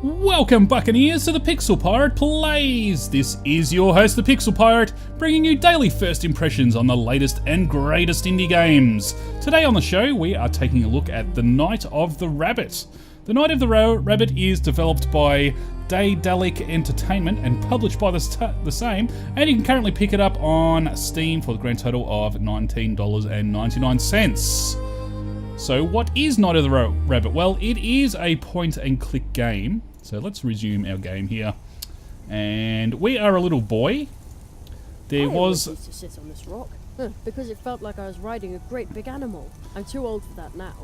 Welcome Buccaneers to the Pixel Pirate Plays! This is your host, the Pixel Pirate, bringing you daily first impressions on the latest and greatest indie games. Today on the show, we are taking a look at The Night of the Rabbit. The Night of the Rabbit is developed by Daedalic Entertainment and published by the same, and you can currently pick it up on Steam for the grand total of $19.99. So what is Night of the Rabbit? Well, it is a point-and-click game. So let's resume our game here. And we are a little boy. I always used to sit on this rock, because it felt like I was riding a great big animal. I'm too old for that now.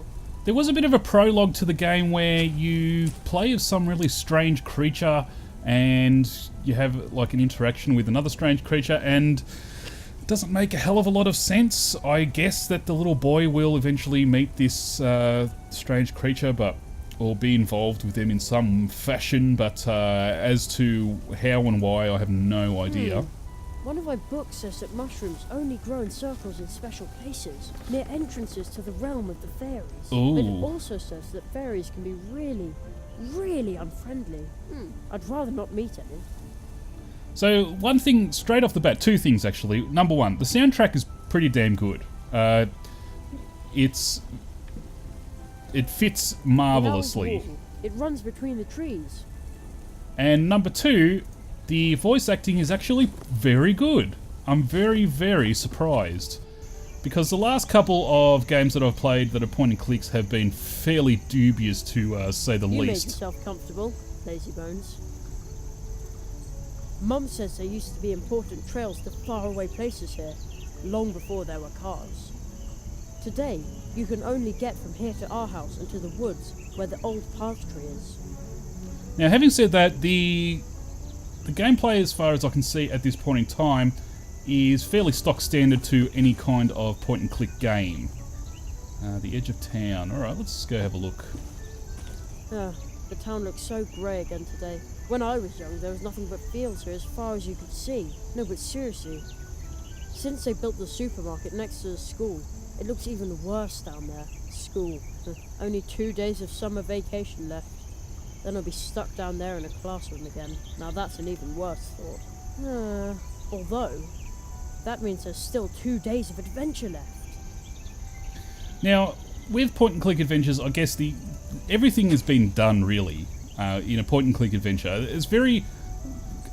There was a bit of a prologue to the game where you play as some really strange creature and you have like an interaction with another strange creature, and it doesn't make a hell of a lot of sense. I guess that the little boy will eventually meet this strange creature, or be involved with them in some fashion, but as to how and why, I have no idea. One of my books says that mushrooms only grow in circles in special places, near entrances to the realm of the fairies. Ooh. But it also says that fairies can be really, really unfriendly. I'd rather not meet any. So one thing straight off the bat, two things actually. Number one, the soundtrack is pretty damn good. It fits marvelously. It runs between the trees. And number two, the voice acting is actually very good. I'm very, very surprised. Because the last couple of games that I've played that are point and clicks have been fairly dubious to say the least. You made yourself comfortable, lazy bones. Mum says there used to be important trails to faraway places here, long before there were cars. Today, you can only get from here to our house and to the woods where the old park tree is. Now, having said that, the gameplay, as far as I can see at this point in time, is fairly stock standard to any kind of point-and-click game. The edge of town. Alright, let's go have a look. The town looks so grey again today. When I was young, there was nothing but fields here as far as you could see. No, but seriously, since they built the supermarket next to the school, it looks even worse down there. School. Only 2 days of summer vacation left. Then I'll be stuck down there in a classroom again. Now that's an even worse thought. Although, that means there's still 2 days of adventure left. Now, with point-and-click adventures, I guess everything has been done, really, in a point-and-click adventure. It's very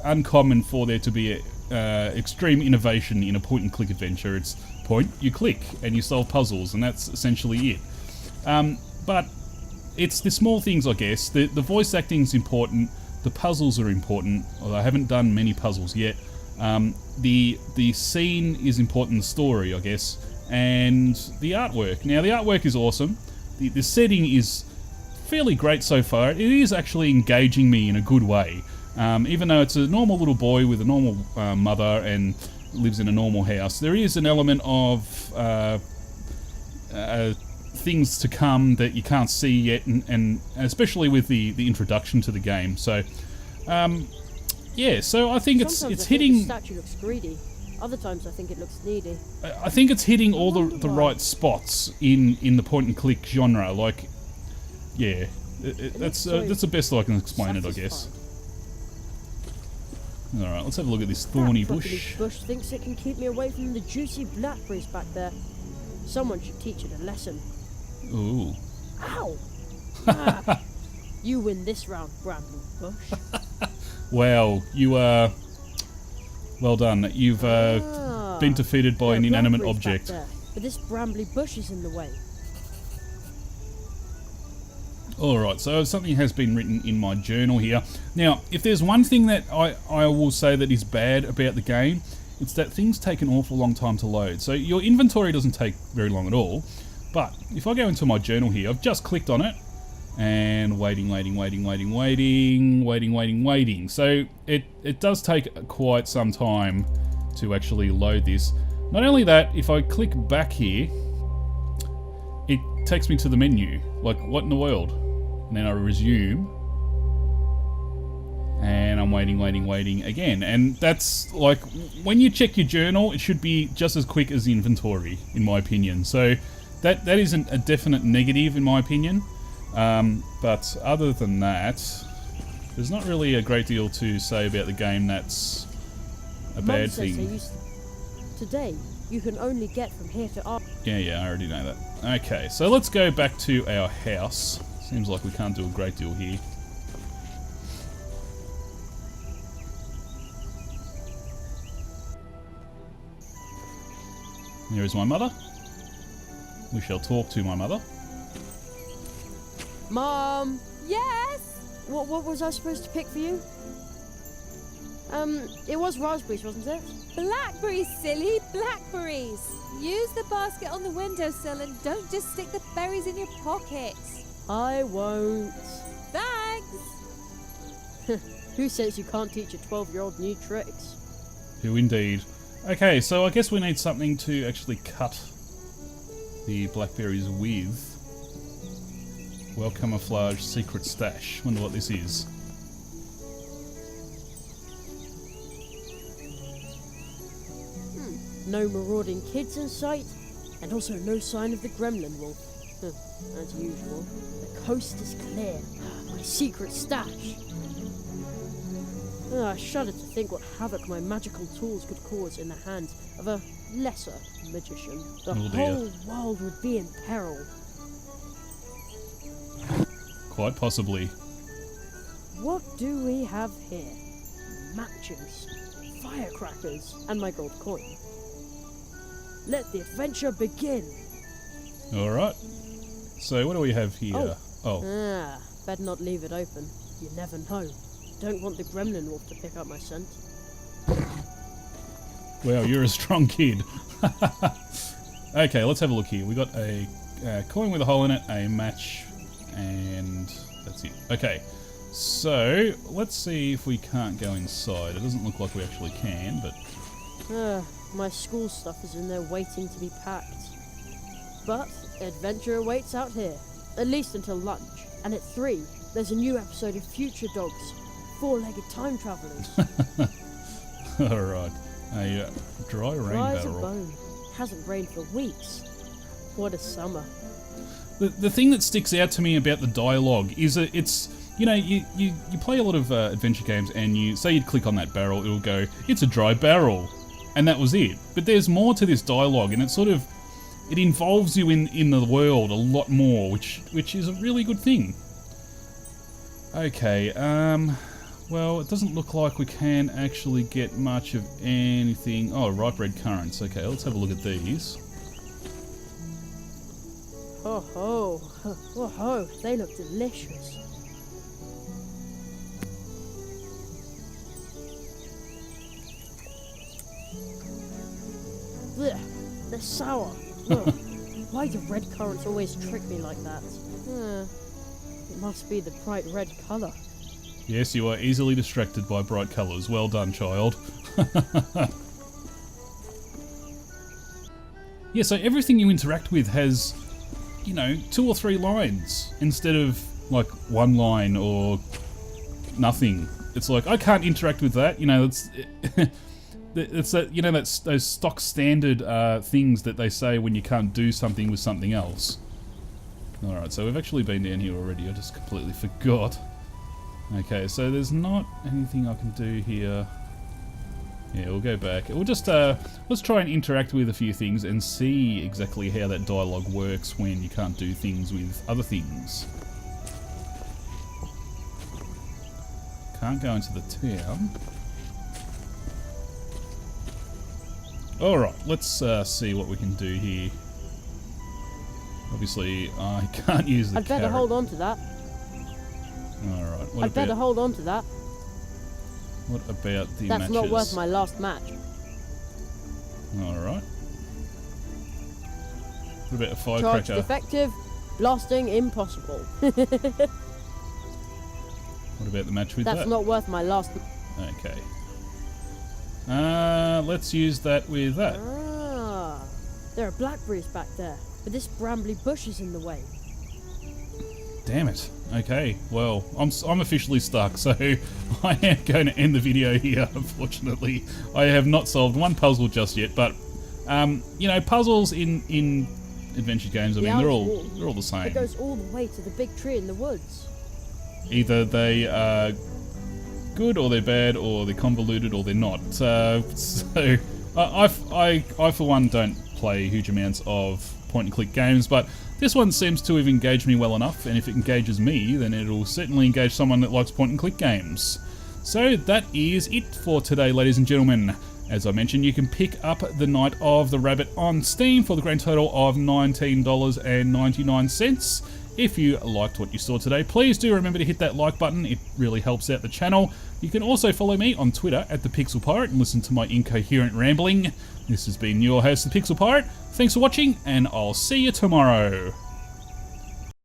uncommon for there to be extreme innovation in a point-and-click adventure. It's point, you click, and you solve puzzles, and that's essentially it. But it's the small things, I guess. The voice acting is important. The puzzles are important, although I haven't done many puzzles yet. The scene is important, the story, I guess, and the artwork. Now, the artwork is awesome. The setting is fairly great so far. It is actually engaging me in a good way. Even though it's a normal little boy with a normal mother and lives in a normal house, there is an element of things to come that you can't see yet, and especially with the introduction to the game. So, yeah, so I think it's hitting. The statue looks greedy. Other times I think it looks needy. I think it's hitting all the right spots in the point and click genre. Like, yeah, that's the best I can explain it, I guess. All right, let's have a look at this thorny bush. This bush thinks it can keep me away from the juicy blackberries back there. Someone should teach it a lesson. Ooh. Ow! You win this round, Brambly Bush. Wow, you are... Well done. You've been defeated by an inanimate object. But this Brambly Bush is in the way. Alright, so something has been written in my journal here. Now, if there's one thing that I will say that is bad about the game, it's that things take an awful long time to load. So your inventory doesn't take very long at all, but if I go into my journal here, I've just clicked on it, and waiting. So it does take quite some time to actually load this. Not only that, if I click back here, it takes me to the menu. Like, what in the world? And then I resume, and I'm waiting again. And that's like, when you check your journal, it should be just as quick as the inventory, in my opinion. So that isn't a definite negative, in my opinion. But other than that, there's not really a great deal to say about the game that's a Mum bad says they thing. used today, you can only get from here to Ar. Yeah, I already know that. Okay, so let's go back to our house. Seems like we can't do a great deal here. There is my mother. We shall talk to my mother. Mom, Yes! what was I supposed to pick for you? It was raspberries, wasn't it? Blackberries, silly, blackberries! Use the basket on the windowsill and don't just stick the berries in your pockets. I won't. Thanks! Who says you can't teach a 12-year-old new tricks? Who indeed. Okay, so I guess we need something to actually cut the blackberries with. Well camouflage secret stash. Wonder what this is. No marauding kids in sight, and also no sign of the gremlin wolf. As usual. The coast is clear. My secret stash. I shudder to think what havoc my magical tools could cause in the hands of a lesser magician. The Oh dear. whole world would be in peril. Quite possibly. What do we have here? Matches, firecrackers, and my gold coin. Let the adventure begin. Alright. So what do we have here? Oh. Better not leave it open. You never know. Don't want the gremlin wolf to pick up my scent. Wow, you're a strong kid. Okay, let's have a look here. We got a coin with a hole in it, a match, and that's it. Okay, so let's see if we can't go inside. It doesn't look like we actually can, but My school stuff is in there waiting to be packed. But adventure awaits out here, at least until lunch. And at 3, there's a new episode of Future Dogs, 4-legged time travelers. alright. A dry rain Dry as a barrel. bone. Hasn't rained for weeks. What a summer. The thing that sticks out to me about the dialogue is that it's, you know, you play a lot of adventure games and you say you'd click on that barrel, it'll go, it's a dry barrel. And that was it. But there's more to this dialogue, and it sort of, it involves you in the world a lot more, which is a really good thing. Okay, well, it doesn't look like we can actually get much of anything. Oh, ripe red currants. Okay, let's have a look at these. Oh ho, oh ho, they look delicious. Blech, they're sour. Ugh. Why do red currants always trick me like that? It must be the bright red colour. Yes, you are easily distracted by bright colours. Well done, child. Yeah, so everything you interact with has, you know, 2 or 3 lines instead of like 1 line or nothing. It's like, I can't interact with that. You know, it's that, you know, that's those stock standard things that they say when you can't do something with something else. Alright, so we've actually been down here already. I just completely forgot. Okay, so there's not anything I can do here. Yeah, we'll go back. We'll just, let's try and interact with a few things and see exactly how that dialogue works when you can't do things with other things. Can't go into the town. Alright, let's see what we can do here. Obviously, I can't use the I'd better carrot. hold on to that. Alright, I'd better hold on to that. what about the That's matches? not worth my last match. Alright. What about a Charged firecracker? defective, blasting impossible. What about the match with That's that? not worth my last. Okay. Let's use that with that. Ah, there are blackberries back there, but this brambly bush is in the way. Damn it. Okay, well, I'm officially stuck, so I am going to end the video here, unfortunately. I have not solved one puzzle just yet, but, you know, puzzles in adventure games, I The mean, they're Owl's all the It same. goes all the way to the big tree in the woods. Either they are good or they're bad or they're convoluted or they're not. So I for one don't play huge amounts of point and click games, but this one seems to have engaged me well enough, and if it engages me, then it'll certainly engage someone that likes point and click games. So that is it for today, ladies and gentlemen. As I mentioned, you can pick up The Night of the Rabbit on Steam for the grand total of $19.99. If you liked what you saw today, please do remember to hit that like button. It really helps out the channel. You can also follow me on Twitter at The Pixel Pirate and listen to my incoherent rambling. This has been your host, The Pixel Pirate. Thanks for watching, and I'll see you tomorrow.